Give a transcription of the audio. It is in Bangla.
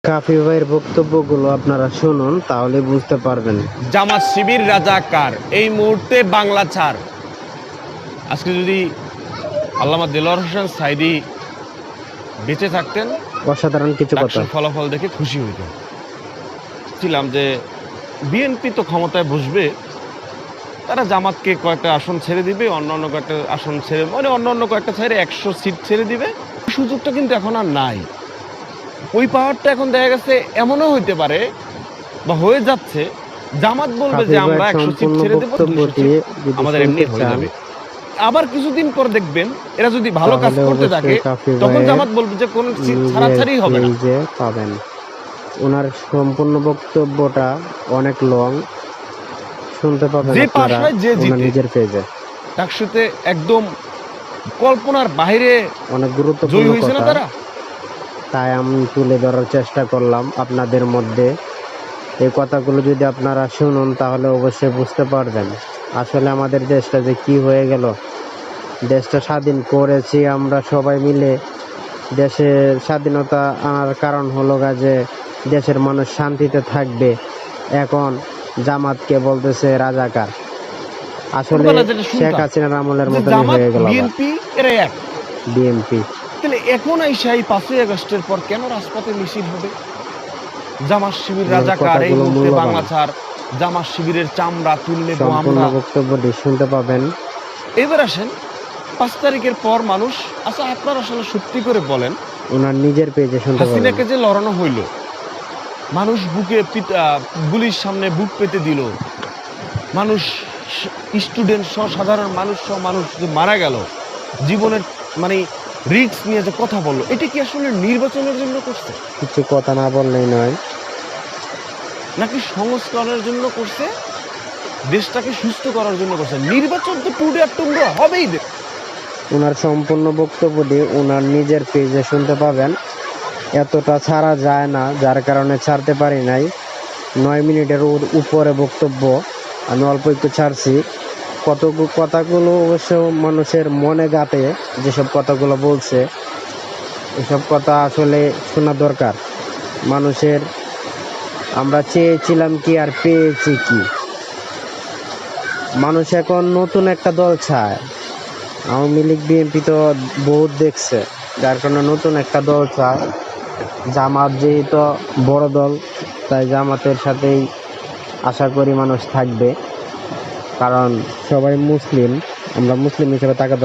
কাফি ভাইয়ের বক্তব্যগুলো আপনারা শুনুন, তাহলে বুঝতে পারবেন। জামাত শিবির রাজাকার, এই মুহূর্তে বাংলা ছাড়। আজকে যদি আল্লামা দেলোয়ার হোসেন সাইদি বেঁচে থাকতেন, অসাধারণ কিছু কথা। ডাকসুর ফলাফল দেখে খুশি হইতেন। ছিলাম যে বিএনপি তো ক্ষমতায় বসবে, তারা জামাতকে কয়েকটা আসন ছেড়ে দিবে, অন্য কয়েকটা আসন ছেড়ে, মানে অন্য কয়েকটা ছেড়ে 100 সিট ছেড়ে দিবে। সুযোগটা কিন্তু এখন আর নাই। ওই পাওয়ারটা এখন দেখা গেছে এমনও হইতে পারে বা হয়ে যাচ্ছে, জামাত বলবে যে আমরা 100 সিট ছেড়ে দেব, 200 সিট আমাদের এমনি হয়ে যাবে। আবার কিছুদিন পর দেখবেন এরা যদি ভালো কাজ করতে থাকে, তখন জামাত বলবে যে কোন সিট ছাড়াছাড়ি হবে না। পাবেন। ওনার সম্পূর্ণ বক্তব্যটা অনেক লং, শুনতে পাবেন যে পাশ আপনারা হয় যে ওনার জিতে, নিজের পেজে। ডাকসুতে একদম কল্পনার বাইরে অনেক জয়ী গুরুত্বপূর্ণ হয়েছে না কথা, তারা। তাই আমি তুলে ধরার চেষ্টা করলাম আপনাদের মধ্যে। এই কথাগুলো যদি আপনারা শুনুন, তাহলে অবশ্যই বুঝতে পারবেন আসলে আমাদের দেশটা যে কি হয়ে গেল। দেশটা স্বাধীন করেছি আমরা সবাই মিলে। দেশের স্বাধীনতা আনার কারণ হলো যে দেশের মানুষ শান্তিতে থাকবে। এখন জামাতকে বলতেছে রাজাকার। আসলে শেখ হাসিনার আমলের মতনই হয়ে গেল বিএনপি এরা এক। বিএনপি। তাহলে এখন আইসা এই 5ই আগস্টের পর কেন রাজপথে মিছিল হবে? জামাত শিবির রাজাকার, এই মুহূর্তে বাংলা ছাড়, জামাত শিবিরের চামড়া তুলে নেব আমরা। সম্পূর্ণ বক্তব্যটি শুনতে পাবেন। এবার আসেন 5 তারিখের পর মানুষ, আচ্ছা আপনারা আসলে সত্যি করে বলেন, ওনার নিজের পেজে শুনতে পাবেন। হাসিনাকে যে লড়ানো হইল, মানুষ বুকে গুলির সামনে বুক পেতে দিল, মানুষ স্টুডেন্ট সহ সাধারণ মানুষ সহ মানুষ যে মারা গেল, জীবনের মানে রিস্ক নিয়ে যে কথা বললো, এটা কি আসলে নির্বাচনের জন্য করছে, কিছু কথা না বললেই নয়, নাকি সংস্কারের জন্য করছে, দেশটাকে সুস্থ করার জন্য করছে? নির্বাচন তো টুডে আর টুমরো হবেই। ওনার সম্পূর্ণ বক্তব্যটি ওনার নিজের পেজে শুনতে পাবেন। এতটা ছাড়া যায় না, যার কারণে ছাড়তে পারি নাই। 9 মিনিটের উপরে বক্তব্য, আমি অল্প একটু ছাড়ছি। কথাগুলো অবশ্য মানুষের মনে গাঁথে, যেসব কথাগুলো বলছে এসব কথা আসলে শোনা দরকার মানুষের। আমরা চেয়েছিলাম কি আর পেয়েছি কি? মানুষ এখন নতুন একটা দল চায়। আওয়ামী লীগ বিএনপি তো বহুত দেখছে, যার কারণে নতুন একটা দল চায়। জামাত যেহেতু বড় দল, তাই জামাতের সাথেই আশা করি মানুষ থাকবে, কারণ সবাই মুসলিম। আমরা মুসলিম হিসেবে তাকে